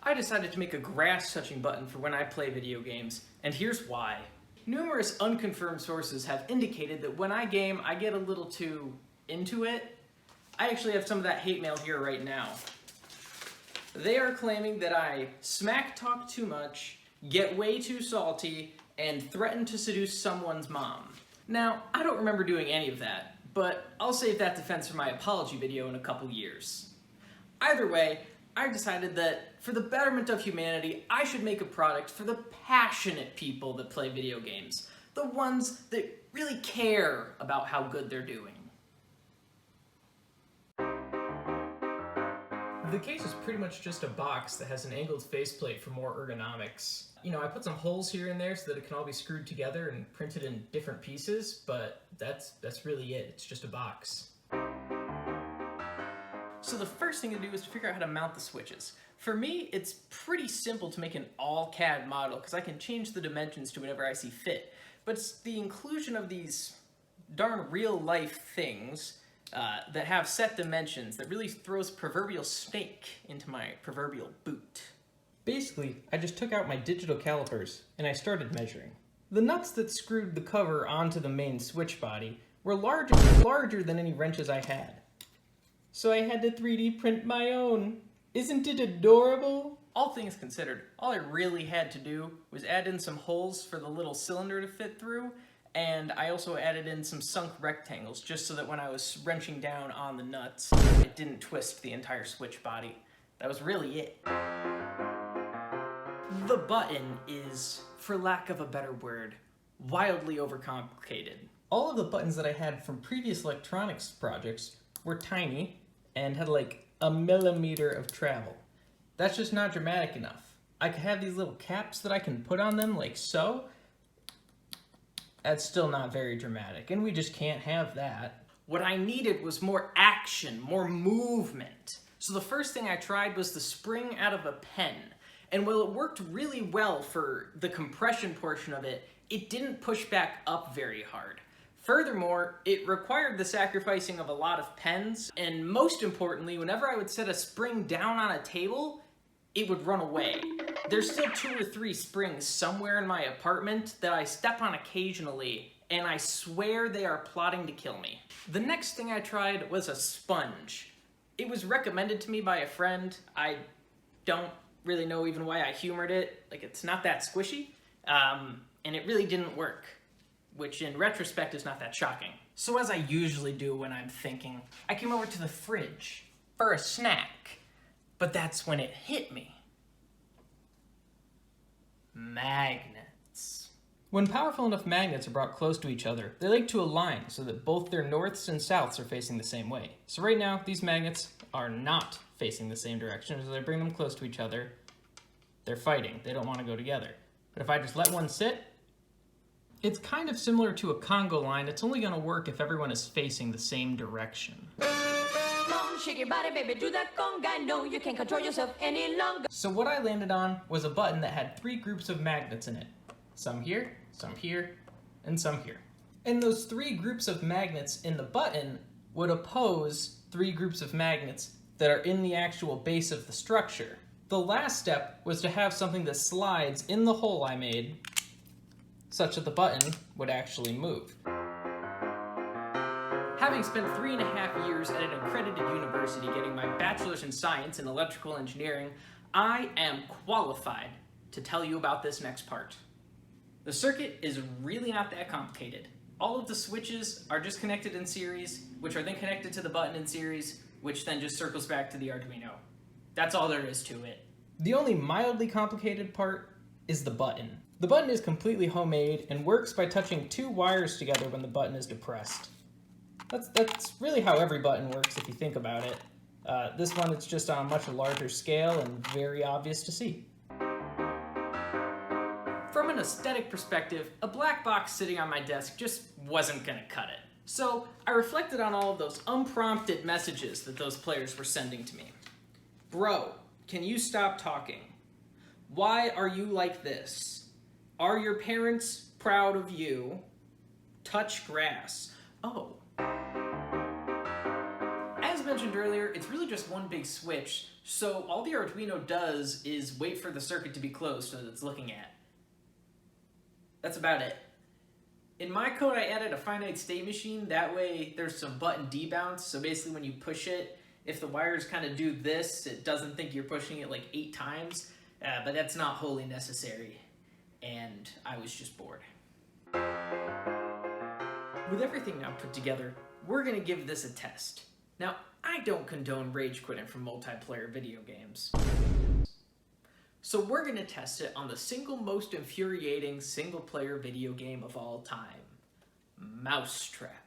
I decided to make a grass-touching button for when I play video games, and here's why. Numerous unconfirmed sources have indicated that when I game, I get a little too into it. I actually have some of that hate mail here right now. They are claiming that I smack talk too much, get way too salty, and threaten to seduce someone's mom. Now, I don't remember doing any of that, but I'll save that defense for my apology video in a couple years. Either way, I decided that for the betterment of humanity, I should make a product for the passionate people that play video games. The ones that really care about how good they're doing. The case is pretty much just a box that has an angled faceplate for more ergonomics. You know, I put some holes here and there so that it can all be screwed together and printed in different pieces, but that's really it. It's just a box. So the first thing to do is to figure out how to mount the switches. For me, it's pretty simple to make an all-CAD model because I can change the dimensions to whatever I see fit. But it's the inclusion of these darn real-life things that have set dimensions that really throws a proverbial snake into my proverbial boot. Basically, I just took out my digital calipers and I started measuring. The nuts that screwed the cover onto the main switch body were larger than any wrenches I had. So I had to 3D print my own. Isn't it adorable? All things considered, all I really had to do was add in some holes for the little cylinder to fit through, and I also added in some sunk rectangles just so that when I was wrenching down on the nuts, it didn't twist the entire switch body. That was really it. The button is, for lack of a better word, wildly overcomplicated. All of the buttons that I had from previous electronics projects were tiny and had like a millimeter of travel. That's just not dramatic enough. I could have these little caps that I can put on them like so. That's still not very dramatic, and we just can't have that. What I needed was more action, more movement. So the first thing I tried was the spring out of a pen. And while it worked really well for the compression portion of it, it didn't push back up very hard. Furthermore, it required the sacrificing of a lot of pens, and most importantly, whenever I would set a spring down on a table, it would run away. There's still 2 or 3 springs somewhere in my apartment that I step on occasionally, and I swear they are plotting to kill me. The next thing I tried was a sponge. It was recommended to me by a friend. I don't really know even why I humored it. Like, it's not that squishy, and it really didn't work, which in retrospect is not that shocking. So as I usually do when I'm thinking, I came over to the fridge for a snack, but that's when it hit me. Magnets. When powerful enough magnets are brought close to each other, they like to align so that both their norths and souths are facing the same way. So right now, these magnets are not facing the same direction. As I bring them close to each other, they're fighting. They don't want to go together. But if I just let one sit, it's kind of similar to a Conga line. It's only going to work if everyone is facing the same direction. Shake your body, baby, do that conga. No, you can't control yourself any longer. So what I landed on was a button that had 3 groups of magnets in it. Some here, and some here. And those 3 groups of magnets in the button would oppose 3 groups of magnets that are in the actual base of the structure. The last step was to have something that slides in the hole I made such that the button would actually move. Having spent 3.5 years at an accredited university getting my bachelor's in science and electrical engineering, I am qualified to tell you about this next part. The circuit is really not that complicated. All of the switches are just connected in series, which are then connected to the button in series, which then just circles back to the Arduino. That's all there is to it. The only mildly complicated part is the button. The button is completely homemade and works by touching 2 wires together when the button is depressed. That's really how every button works if you think about it. This one, it's just on a much larger scale and very obvious to see. From an aesthetic perspective, a black box sitting on my desk just wasn't gonna cut it. So I reflected on all of those unprompted messages that those players were sending to me. Bro, can you stop talking? Why are you like this? Are your parents proud of you? Touch grass. Oh. As mentioned mentioned earlier, it's really just one big switch, so all the Arduino does is wait for the circuit to be closed so that it's looking at. That's about it. In my code, I added a finite state machine. That way, there's some button debounce. So basically, when you push it, if the wires kind of do this, it doesn't think you're pushing it like 8 times. But that's not wholly necessary. And I was just bored. With everything now put together, we're going to give this a test. Now, I don't condone rage quitting from multiplayer video games. So we're going to test it on the single most infuriating single-player video game of all time, Mousetrap.